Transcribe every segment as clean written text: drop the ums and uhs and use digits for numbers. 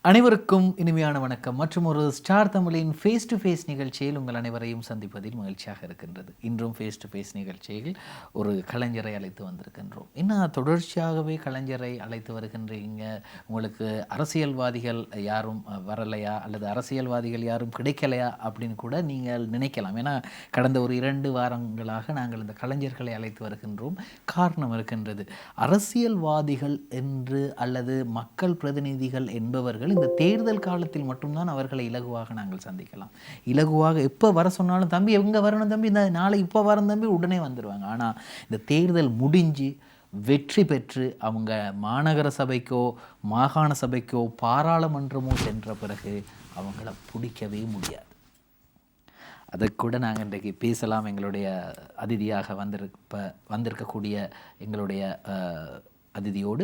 அனைவருக்கும் இனிமையான வணக்கம். மற்றும் ஒரு ஸ்டார் தமிழின் ஃபேஸ் டு ஃபேஸ் நிகழ்ச்சியில் உங்கள் அனைவரையும் சந்திப்பதில் மகிழ்ச்சியாக இருக்கின்றது. இன்றும் ஃபேஸ் டு ஃபேஸ் நிகழ்ச்சியில் ஒரு கலைஞரை அழைத்து வந்திருக்கின்றோம். இன்னும் தொடர்ச்சியாகவே கலைஞரை அழைத்து வருகின்றீங்க. உங்களுக்கு அரசியல்வாதிகள் யாரும் வரலையா அல்லது அரசியல்வாதிகள் யாரும் கிடைக்கலையா அப்படின்னு கூட நீங்கள் நினைக்கலாம். ஏன்னா கடந்த ஒரு 2 வாரங்களாக நாங்கள் இந்த கலைஞர்களை அழைத்து வருகின்றோம். காரணம் இருக்கின்றது. அரசியல்வாதிகள் என்று அல்லது மக்கள் பிரதிநிதிகள் என்பவர்கள் இந்த தேர்தல் காலத்தில் மட்டும்தான் அவர்களை இலகுவாக நாங்கள் சந்திக்கலாம். இலகுவாக எப்போ வர சொன்னாலும் தம்பி எங்கே வரணும் தம்பி, இந்த நாளை இப்போ வரணும் தம்பி உடனே வந்துடுவாங்க. ஆனால் இந்த தேர்தல் முடிஞ்சு வெற்றி பெற்று அவங்க மாநகர சபைக்கோ மாகாண சபைக்கோ பாராளுமன்றமோ சென்ற பிறகு அவங்கள பிடிக்கவே முடியாது. அதை கூட நாங்கள் இன்றைக்கு பேசலாம். எங்களுடைய அதிதியாக வந்திருக்கக்கூடிய எங்களுடைய அதிதியோடு.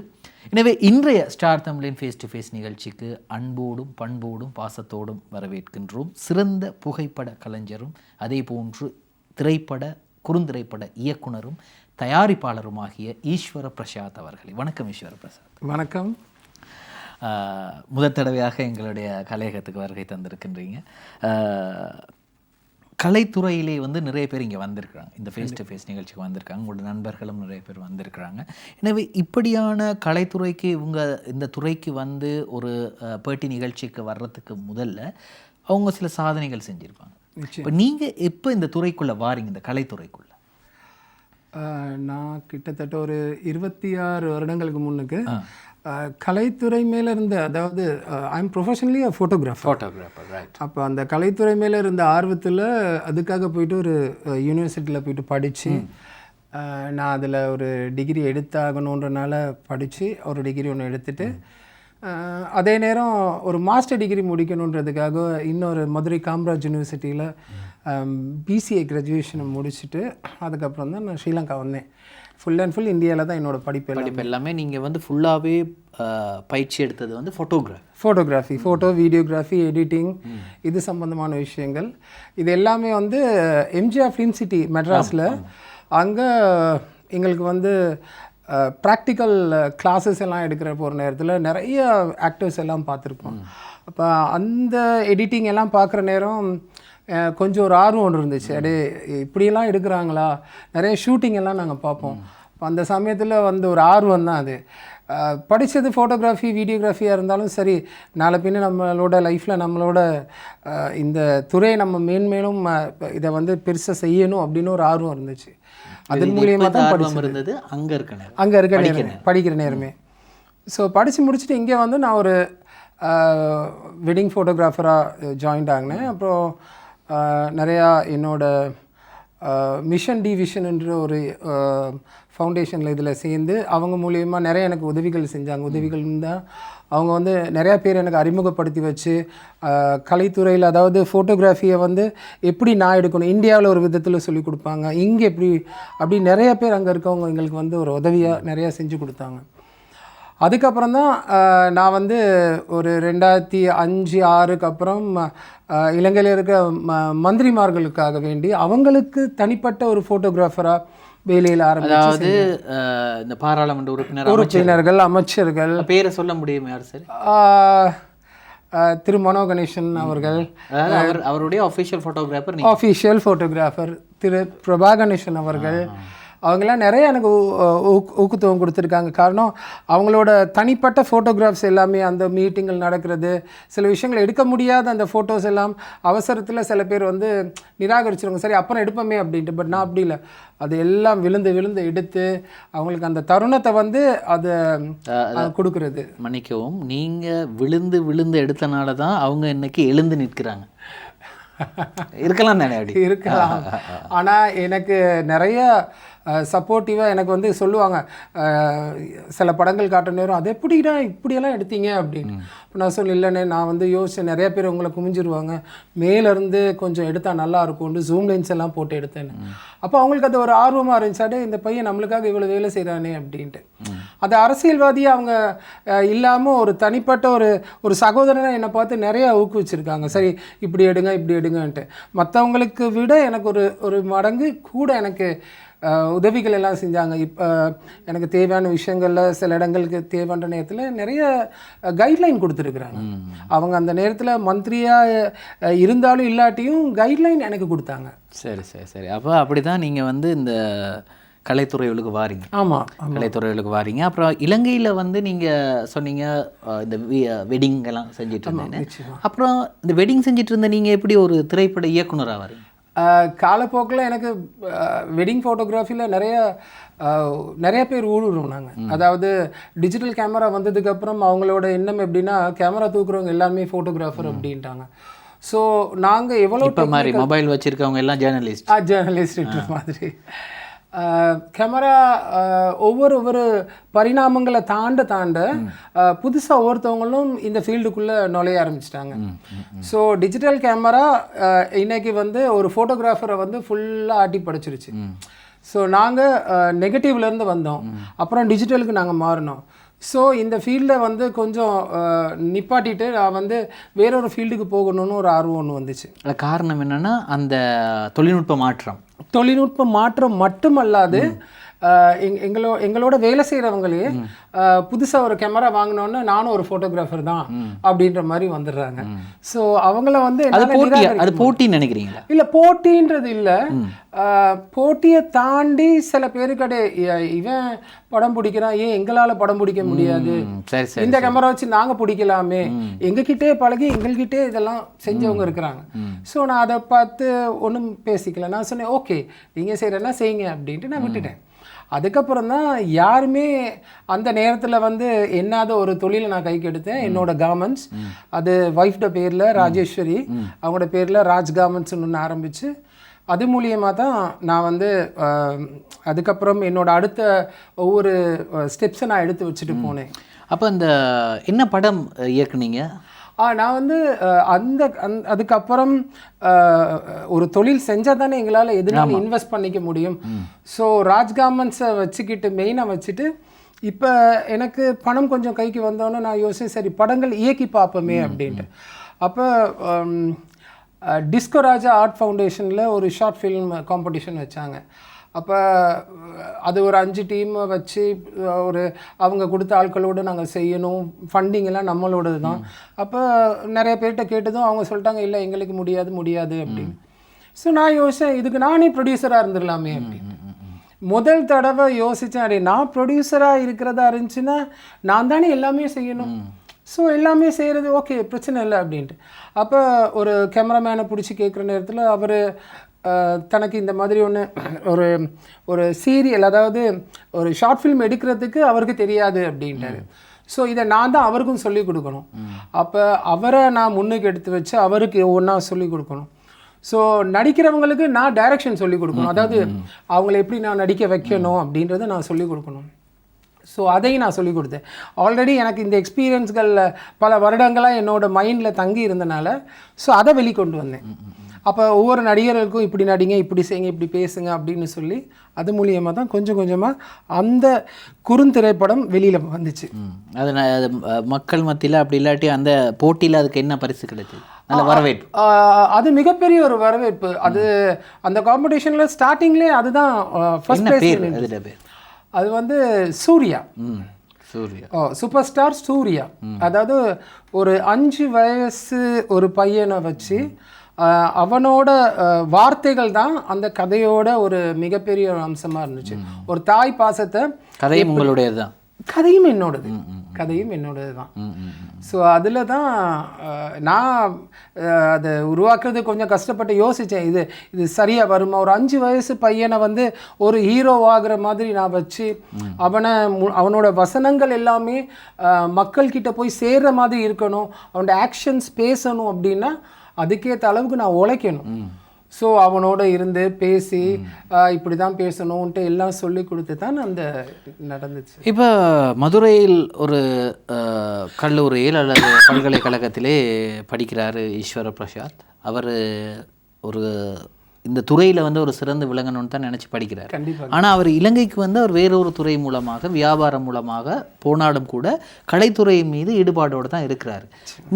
எனவே இன்றைய ஸ்டார் தமிழின் ஃபேஸ் டு ஃபேஸ் நிகழ்ச்சிக்கு அன்போடும் பண்போடும் பாசத்தோடும் வரவேற்கின்றோம் சிறந்த புகைப்பட கலைஞரும் அதே போன்று குறுந்திரைப்பட இயக்குனரும் தயாரிப்பாளருமாகிய ஈஸ்வர பிரசாத் அவர்களை. வணக்கம் ஈஸ்வர பிரசாத். வணக்கம். முதல் தடவையாக எங்களுடைய கலையகத்துக்கு வருகை தந்திருக்கின்றீங்க. கலைத்துறையிலே நிறைய பேர் இங்கே வந்திருக்கிறாங்க. இந்த ஃபேஸ் டு ஃபேஸ் நிகழ்ச்சிக்கு வந்திருக்காங்க. உங்களோட நண்பர்களும் நிறைய பேர் வந்திருக்கிறாங்க. எனவே இப்படியான கலைத்துறைக்கு இந்த துறைக்கு ஒரு பேட்டி நிகழ்ச்சிக்கு வர்றதுக்கு முதல்ல அவங்க சில சாதனைகள் செஞ்சுருப்பாங்க. இப்போ நீங்கள் எப்போ இந்த துறைக்குள்ளே வாரீங்க, இந்த கலைத்துறைக்குள்ளே? நான் கிட்டத்தட்ட ஒரு 26 வருடங்களுக்கு முன்னுக்கு கலைத்துறை மேலே இருந்த, அதாவது ஐம் ப்ரொஃபஷனலி ஃபோட்டோகிராஃபர். ரைட். அப்போ அந்த கலைத்துறை மேலே இருந்த ஆர்வத்தில் அதுக்காக போயிட்டு ஒரு யூனிவர்சிட்டியில் போயிட்டு படித்து நான் அதில் ஒரு டிகிரி எடுத்தாகணுன்றனால படித்து ஒரு டிகிரி ஒன்று எடுத்துகிட்டு அதே நேரம் ஒரு மாஸ்டர் டிகிரி முடிக்கணுன்றதுக்காக இன்னொரு மதுரை காமராஜ் யூனிவர்சிட்டியில் பிசிஏ கிராஜுவேஷனை முடிச்சுட்டு அதுக்கப்புறம் தான் நான் ஸ்ரீலங்கா வந்தேன். ஃபுல் அண்ட் ஃபுல் இந்தியாவில் தான் என்னோடய படிப்பு எல்லாமே. நீங்கள் ஃபுல்லாகவே பயிற்சி எடுத்தது ஃபோட்டோகிராஃபி, வீடியோகிராஃபி, எடிட்டிங், இது சம்மந்தமான விஷயங்கள். இது எல்லாமே எம்ஜிஆர் ஃபிலிம் சிட்டி மெட்ராஸில் அங்கே எங்களுக்கு ப்ராக்டிக்கல் கிளாஸஸ் எல்லாம் எடுக்கிற போகிற நேரத்தில் நிறைய ஆக்டர்ஸ் எல்லாம் பார்த்துருப்போம். அப்போ அந்த எடிட்டிங் எல்லாம் பார்க்குற நேரம் கொஞ்சம் ஒரு ஆர்வம் ஒன்று இருந்துச்சு. அப்படியே இப்படியெல்லாம் எடுக்கிறாங்களா, நிறைய ஷூட்டிங் எல்லாம் நாங்கள் பார்ப்போம். அந்த சமயத்தில் ஒரு ஆர்வம் தான் அது. படித்தது ஃபோட்டோகிராஃபி, வீடியோகிராஃபியாக இருந்தாலும் சரி, நாளை பின்ன நம்மளோட லைஃப்பில் நம்மளோட இந்த துறையை நம்ம மேன்மேலும் இதை பெருசாக செய்யணும் அப்படின்னு ஒரு ஆர்வம் இருந்துச்சு. அதன் மூலியமாக தான் இருந்தது. அங்கே இருக்க படிக்கிற நேரமே. ஸோ படித்து முடிச்சுட்டு இங்கே நான் ஒரு வெட்டிங் ஃபோட்டோகிராஃபராக ஜாயின்ட் ஆகினேன். அப்புறம் நிறையா என்னோட மிஷன் டிவிஷன் என்ற ஒரு ஃபவுண்டேஷனில் இதில் சேர்ந்து அவங்க மூலியமாக நிறைய எனக்கு உதவிகள் செஞ்சாங்க. உதவிகள் தான் அவங்க நிறையா பேர் எனக்கு அறிமுகப்படுத்தி வச்சு கலைத்துறையில், அதாவது ஃபோட்டோகிராஃபியை எப்படி நான் எடுக்கணும், இந்தியாவில் ஒரு விதத்தில் சொல்லிக் கொடுப்பாங்க, இங்கே எப்படி அப்படி நிறைய பேர் அங்கே இருக்கவங்க எங்களுக்கு ஒரு உதவியாக நிறையா செஞ்சு கொடுத்தாங்க. அதுக்கப்புறம் தான் நான் ஒரு 2005-06 அப்புறம் இலங்கையில் இருக்க மந்திரிமார்களுக்காக வேண்டி அவங்களுக்கு தனிப்பட்ட ஒரு ஃபோட்டோகிராஃபராக வேலையில் ஆரம்பிச்சு. அதாவது இந்த பாராளுமன்ற உறுப்பினர்கள், அமைச்சர்கள் பேரை சொல்ல முடியும் யார் சார்? திரு மனோ கணேசன் அவர்கள், அவருடைய அஃபிஷியல் ஃபோட்டோகிராஃபர் திரு பிரபா கணேசன் அவர்கள், அவங்களாம் நிறைய எனக்கு ஊக்கத்துவம் கொடுத்துருக்காங்க. காரணம் அவங்களோட தனிப்பட்ட ஃபோட்டோகிராஃப்ஸ் எல்லாமே, அந்த மீட்டிங்கள் நடக்கிறது, சில விஷயங்கள் எடுக்க முடியாத அந்த ஃபோட்டோஸ் எல்லாம் அவசரத்தில் சில பேர் நிராகரிச்சிருவாங்க, சரி அப்புறம் எடுப்போமே அப்படின்ட்டு. பட் நான் அப்படி இல்லை, அது எல்லாம் விழுந்து எடுத்து அவங்களுக்கு அந்த தருணத்தை அதை கொடுக்குறது. மன்னிக்கவும், நீங்கள் விழுந்து எடுத்தனால தான் அவங்க இன்னைக்கு எழுந்து நிற்கிறாங்க. இருக்கலாம் தானே? அப்படி இருக்கலாம். ஆனால் எனக்கு நிறைய சப்போர்ட்டிவாக எனக்கு சொல்லுவாங்க, சில படங்கள் காட்டுற நேரம் அது எப்படிடா இப்படியெல்லாம் எடுத்தீங்க அப்படின்னு. இப்போ நான் இல்லைண்ணே, நான் யோசிச்சேன், நிறைய பேர் உங்களை குமிஞ்சிருவாங்க, மேலேருந்து கொஞ்சம் எடுத்தால் நல்லா இருக்கும்னு ஜூம் லென்ஸ் எல்லாம் போட்டு எடுத்தேன்னு. அப்போ அவங்களுக்கு அது ஒரு ஆர்வமாக இருந்துச்சாடே, இந்த பையன் நம்மளுக்காக இவ்வளோ வேலை செய்கிறானே அப்படின்ட்டு. அது அரசியல்வாதியாக அவங்க இல்லாமல் ஒரு தனிப்பட்ட ஒரு சகோதரனை என்னை பார்த்து நிறையா ஊக்குவிச்சிருக்காங்க. சரி இப்படி எடுங்கன்ட்டு. மற்றவங்களுக்கு விட எனக்கு ஒரு மடங்கு கூட எனக்கு உதவிகள் எல்லாம் செஞ்சாங்க. இப்போ எனக்கு தேவையான விஷயங்களில் சில இடங்களுக்கு தேவையான நேரத்தில் நிறைய கைட்லைன் கொடுத்துருக்குறாங்க. அவங்க அந்த நேரத்தில் மந்திரியாக இருந்தாலும் இல்லாட்டியும் கைட்லைன் எனக்கு கொடுத்தாங்க. சரி சரி சரி. அப்போ அப்படி தான் நீங்கள் வந்து இந்த கலைத்துறைகளுக்கு வாரீங்க. ஆமாம், கலைத்துறைகளுக்கு வாரீங்க. அப்புறம் இலங்கையில் வந்து நீங்கள் சொன்னீங்க இந்த வெட்டிங் எல்லாம் செஞ்சுட்டு இருந்தேன்னு. அப்புறம் இந்த வெட்டிங் செஞ்சுட்டு இருந்த நீங்கள் எப்படி ஒரு திரைப்பட இயக்குனராக வரீங்க? காலப்போக்கில் எனக்கு வெட்டிங் ஃபோட்டோகிராஃபியில் நிறைய பேர் ஊடுருவாங்க. அதாவது டிஜிட்டல் கேமரா வந்ததுக்கப்புறம் அவங்களோட எண்ணம் எப்படின்னா கேமரா தூக்குறவங்க எல்லாருமே ஃபோட்டோகிராஃபர் அப்படின்ட்டாங்க. ஸோ நாங்கள் எவ்வளோ இப்போ மாதிரி மொபைல் வச்சுருக்கவங்க எல்லாம் ஜேர்னலிஸ்ட் மாதிரி கேமரா ஒவ்வொரு பரிணாமங்களை தாண்ட புதுசாக ஒவ்வொருத்தவங்களும் இந்த ஃபீல்டுக்குள்ளே நுழைய ஆரம்பிச்சிட்டாங்க. ஸோ டிஜிட்டல் கேமரா இன்னைக்கு வந்து ஒரு ஃபோட்டோகிராஃபரை வந்து ஃபுல்லாக ஆட்டி படைச்சிருச்சு. ஸோ நாங்கள் நெகட்டிவ்லேருந்து வந்தோம், அப்புறம் டிஜிட்டலுக்கு நாங்கள் மாறினோம். ஸோ இந்த ஃபீல்டை வந்து கொஞ்சம் நிப்பாட்டிட்டு நான் வந்து வேறொரு ஃபீல்டுக்கு போகணும்னு ஒரு ஆர்வம் ஒன்று வந்துச்சு. காரணம் என்னென்னா அந்த தொழில்நுட்ப மாற்றம் மட்டுமல்லாது எங்களோட வேலை செய்கிறவங்களே புதுசாக ஒரு கேமரா வாங்கினோன்னு நானும் ஒரு ஃபோட்டோகிராஃபர் தான் அப்படின்ற மாதிரி வந்துடுறாங்க. ஸோ அவங்கள வந்து அது போட்டின்னு நினைக்கிறீங்களா? இல்லை, போட்டின்றது இல்லை. போட்டியை தாண்டி சில பேருக்கு இவன் படம் பிடிக்கிறான், ஏன் எங்களால் படம் பிடிக்க முடியாது, இந்த கேமரா வச்சு நாங்கள் பிடிக்கலாமே, எங்ககிட்டே பழகி எங்கள்கிட்டே இதெல்லாம் செஞ்சவங்க இருக்கிறாங்க. ஸோ நான் அதை பார்த்து ஒன்றும் பேசிக்கல. நான் சொன்னேன் ஓகே நீங்கள் செய்கிறேன்னா செய்யுங்க அப்படின்ட்டு நான் விட்டுட்டேன். அதுக்கப்புறம் தான் யாருமே அந்த நேரத்தில் வந்து என்னாத ஒரு தொழிலை நான் கைக்கு எடுத்தேன். என்னோட கார்மெண்ட்ஸ், அது ஒய்ஃப்ட பேரில் ராஜேஸ்வரி, அவங்களோட பேரில் ராஜ் கார்மெண்ட்ஸ்னு ஒன்று ஆரம்பித்து அது மூலியமாக தான் நான் வந்து அதுக்கப்புறம் என்னோட அடுத்த ஒவ்வொரு ஸ்டெப்ஸை நான் எடுத்து வச்சுட்டு போனேன். அப்போ இந்த என்ன படம் இயக்குனீங்க? நான் வந்து அதுக்கப்புறம் ஒரு தொழில் செஞ்சால் தானே எங்களால் எதுனாலும் இன்வெஸ்ட் பண்ணிக்க முடியும். ஸோ ராஜ் கார்மெண்ட்ஸை வச்சுக்கிட்டு மெயினாக வச்சுட்டு இப்போ எனக்கு பணம் கொஞ்சம் கைக்கு வந்தோன்னே நான் யோசிச்சேன் சரி படங்கள் இயக்கி பார்ப்போமே அப்படின்ட்டு. அப்போ டிஸ்கோ ராஜா ஆர்ட் ஃபவுண்டேஷனில் ஒரு ஷார்ட் ஃபிலிம் காம்படிஷன் வச்சாங்க. அப்போ அது ஒரு 5 டீமை வச்சு அவங்க கொடுத்த ஆட்களோடு நாங்கள் செய்யணும், ஃபண்டிங் எல்லாம் நம்மளோடது தான். அப்போ நிறைய பேர்கிட்ட கேட்டதும் அவங்க சொல்லிட்டாங்க இல்லை எங்களுக்கு முடியாது அப்படின்னு. ஸோ நான் யோசித்தேன் இதுக்கு நானே ப்ரொடியூசராக இருந்துடலாமே அப்படின்னு. முதல் தடவை யோசித்தேன், அடே நான் ப்ரொடியூசராக இருக்கிறதா இருந்துச்சுன்னா நான் தானே எல்லாமே செய்யணும், ஸோ எல்லாமே செய்கிறது ஓகே பிரச்சனை இல்லை அப்படின்ட்டு. அப்போ ஒரு கேமராமேனை பிடிச்சி கேட்குற நேரத்தில் அவர் தனக்கு இந்த மாதிரி ஒரு சீரியல், அதாவது ஒரு ஷார்ட் ஃபிலிம் எடுக்கிறதுக்கு அவருக்கு தெரியாது அப்படின்ட்டாரு. ஸோ இதை நான் தான் அவருக்கும் சொல்லிக் கொடுக்கணும். அப்போ அவரை நான் முன்னுக்கு எடுத்து வச்சு அவருக்கு ஒவ்வொன்றா சொல்லிக் கொடுக்கணும். ஸோ நடிக்கிறவங்களுக்கு நான் டைரக்ஷன் சொல்லிக் கொடுக்கணும், அதாவது அவங்கள எப்படி நான் நடிக்க வைக்கணும் அப்படின்றத நான் சொல்லிக் கொடுக்கணும். ஸோ அதையும் நான் சொல்லிக் கொடுத்தேன். ஆல்ரெடி எனக்கு இந்த எக்ஸ்பீரியன்ஸ்களில் பல வருடங்களாக என்னோடய மைண்டில் தங்கி இருந்தனால ஸோ அதை வெளிக்கொண்டு வந்தேன். அப்போ ஒவ்வொரு நடிகர்களுக்கும் இப்படி நடிங்க, இப்படி செய்யுங்க, இப்படி பேசுங்க அப்படின்னு சொல்லி அது மூலியமாக தான் கொஞ்சம் கொஞ்சமாக அந்த குறுந்திரைப்படம் வெளியில் வந்துச்சு. அது மக்கள் மத்தியில் அப்படி இல்லாட்டி அந்த போட்டியில் அதுக்கு என்ன பரிசு கிடைச்சது? நல்ல வரவேற்பு. அது மிகப்பெரிய ஒரு வரவேற்பு. அது அந்த காம்படிஷனில் ஸ்டார்டிங்லேயே அதுதான் ஃபர்ஸ்ட் பிளேஸ். அது வந்து சூர்யா சூப்பர் ஸ்டார் சூர்யா. அதாவது ஒரு 5 வயசு ஒரு பையனை வச்சு அவனோட வார்த்தைகள் தான் அந்த கதையோட ஒரு மிகப்பெரிய ஒரு அம்சமாக இருந்துச்சு. ஒரு தாய் பாசத்தை, கதையும் உங்களுடையது தான், கதையும் என்னோடது தான். ஸோ அதில் தான் நான் அதை உருவாக்குறது கொஞ்சம் கஷ்டப்பட்டு யோசித்தேன், இது சரியாக வருமா, ஒரு 5 வயசு பையனை வந்து ஒரு ஹீரோவாகிற மாதிரி நான் வச்சு அவனோட வசனங்கள் எல்லாமே மக்கள்கிட்ட போய் சேர்கிற மாதிரி இருக்கணும், அவனோட ஆக்ஷன்ஸ் பேசணும் அப்படின்னா அதுக்கேற்ற அளவுக்கு நான் உழைக்கணும். ஸோ அவனோட இருந்து பேசி இப்படி தான் பேசணுன்ட்டு எல்லாம் சொல்லி கொடுத்து தான் அந்த நடந்துச்சு. இப்போ மதுரையில் ஒரு கல்லூரியில் அல்லது பல்கலைக்கழகத்திலே படிக்கிறாரு ஈஸ்வர பிரசாத். அவர் ஒரு இந்த துறையில் வந்து ஒரு சிறந்து விளங்கணும்னு தான் நினச்சி படிக்கிறார். கண்டிப்பாக. ஆனால் அவர் இலங்கைக்கு வந்து அவர் வேறொரு துறை மூலமாக வியாபாரம் மூலமாக போனாலும் கூட கலைத்துறை மீது ஈடுபாடோடு தான் இருக்கிறார்.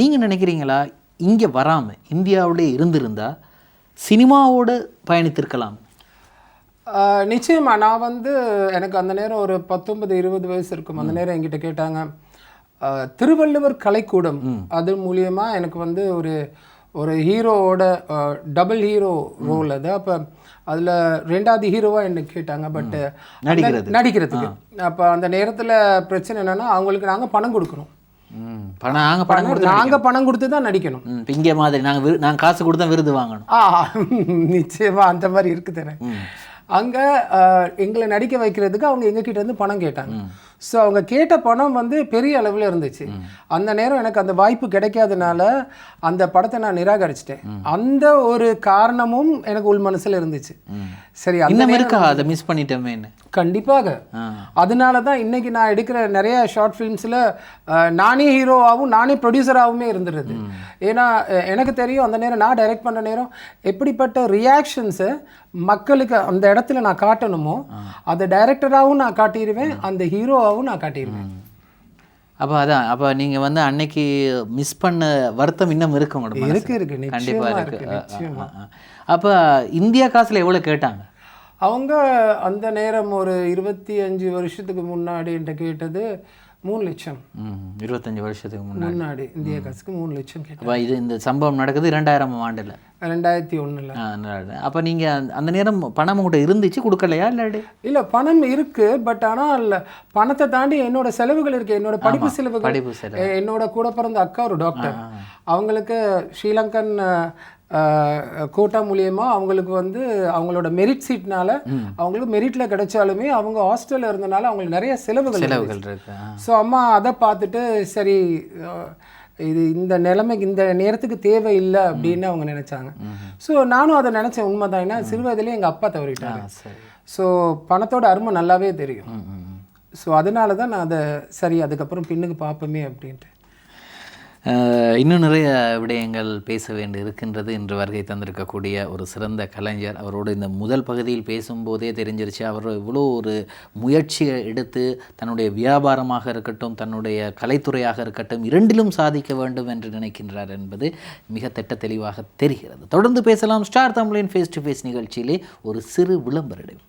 நீங்கள் நினைக்கிறீங்களா இங்கே வராமல் இந்தியாவிலே இருந்திருந்தால் சினிமாவோடு பயணித்திருக்கலாம்? நிச்சயமா நான் வந்து எனக்கு அந்த நேரம் ஒரு 19-20 வயசு இருக்கும். அந்த நேரம் என்கிட்ட கேட்டாங்க திருவள்ளுவர் கலைக்கூடம் அது மூலியமா எனக்கு வந்து ஒரு ஹீரோவோட டபுள் ஹீரோ ரோல் அது. அப்போ அதில் 2வது ஹீரோவாக என்ன கேட்டாங்க. பட் நடிக்கிறதுக்கு அப்போ அந்த நேரத்தில் பிரச்சனை என்னென்னா அவங்களுக்கு நாங்கள் பணம் கொடுக்கணும். நாங்கள் பணம் கொடுத்து தான் நடிக்கணும். இங்கே மாதிரி நாங்கள் காசு கொடுத்தா விருது வாங்கணும். நிச்சயமாக அந்த மாதிரி இருக்குதுன்னு. அங்கே எங்களை நடிக்க வைக்கிறதுக்கு அவங்க எங்ககிட்ட இருந்து பணம் கேட்டாங்க. ஸோ அவங்க கேட்ட பணம் வந்து பெரிய அளவில் இருந்துச்சு. அந்த நேரம் எனக்கு அந்த வாய்ப்பு கிடைக்காதனால அந்த படத்தை நான் நிராகரிச்சிட்டேன். அந்த ஒரு காரணமும் எனக்கு உள் மனசில் இருந்துச்சு. சரி, அதை மிஸ் பண்ணிட்டோமேன்னு. கண்டிப்பாக. அதனால தான் இன்னைக்கு நான் எடுக்கிற நிறைய ஷார்ட் ஃபிலிம்ஸில் நானே ஹீரோவாகவும் நானே ப்ரொடியூசராகவுமே இருந்துருது. ஏன்னா எனக்கு தெரியும் அந்த நேரம் நான் டைரக்ட் பண்ணுற நேரம் எப்படிப்பட்ட ரியாக்ஷன்ஸை மக்களுக்கு அந்த இடத்துல நான் காட்டணுமோ அதை டைரக்டராகவும் நான் காட்டிடுவேன், அந்த ஹீரோவாகவும் நான் காட்டிடுவேன். அப்போ நீங்கள் வந்து அன்னைக்கு மிஸ் பண்ண வருத்தம் இன்னும் இருக்கு உங்களோட? இருக்கு கண்டிப்பாக இருக்கு. அப்போ இந்தியா காசில் எவ்வளோ கேட்டாங்க அவங்க? அந்த நேரம் ஒரு 25 வருஷத்துக்கு முன்னாடி என்கிட்ட கேட்டது 3 லட்சம். 25 வருஷத்துக்கு முன்னாடி இந்திய காசுக்கு 3 லட்சம் கேட்டாங்க. இது இந்த சம்பவம் நடக்குது 2000 ஆண்டில், 2001. அப்போ நீங்கள் அந்த நேரம் பணம் உங்கள்கிட்ட இருந்துச்சு, கொடுக்கலையா? இல்லை, பணம் இருக்கு. பட் ஆனால் பணத்தை தாண்டி என்னோட செலவுகள் இருக்கு. என்னோட படிப்பு செலவுகள். என்னோட கூட பிறந்த அக்கா ஒரு டாக்டர், அவங்களுக்கு ஸ்ரீலங்கன் கோட்டா மூலியமா அவங்களுக்கு வந்து அவங்களோட மெரிட் சீட்னால அவங்களுக்கு மெரிட்ல கிடைச்சாலுமே அவங்க ஹாஸ்டல்ல இருந்தனால அவங்களுக்கு நிறைய செலவுகள் இருக்கு. ஸோ அம்மா அதை பார்த்துட்டு சரி இது இந்த நிலைமைக்கு இந்த நேரத்துக்கு தேவை இல்லை அப்படின்னு அவங்க நினைச்சாங்க. ஸோ நானும் அதை நினைச்சேன். உண்மைதான். ஏன்னா சிறு வயதுலேயே எங்கள் அப்பா தவறிட்டாங்க. ஸோ பணத்தோட அருமை நல்லாவே தெரியும். ஸோ அதனால தான் நான் அதை சரி அதுக்கப்புறம் பின்னுக்கு பார்ப்போமே அப்படின்ட்டு. இன்னும் நிறைய விடயங்கள் பேச வேண்டி இருக்கின்றது. இன்று வருகை தந்திருக்கக்கூடிய ஒரு சிறந்த கலைஞர், அவரோடு இந்த முதல் பகுதியில் பேசும்போதே தெரிஞ்சிருச்சு அவர் இவ்வளோ ஒரு முயற்சியை எடுத்து தன்னுடைய வியாபாரமாக இருக்கட்டும் தன்னுடைய கலைத்துறையாக இருக்கட்டும் இரண்டிலும் சாதிக்க வேண்டும் என்று நினைக்கின்றார் என்பது மிக திட்ட தெளிவாக தெரிகிறது. தொடர்ந்து பேசலாம். ஸ்டார் தமிழின் ஃபேஸ் டு ஃபேஸ் நிகழ்ச்சியிலே ஒரு சிறு விளம்பர இடைவெளி.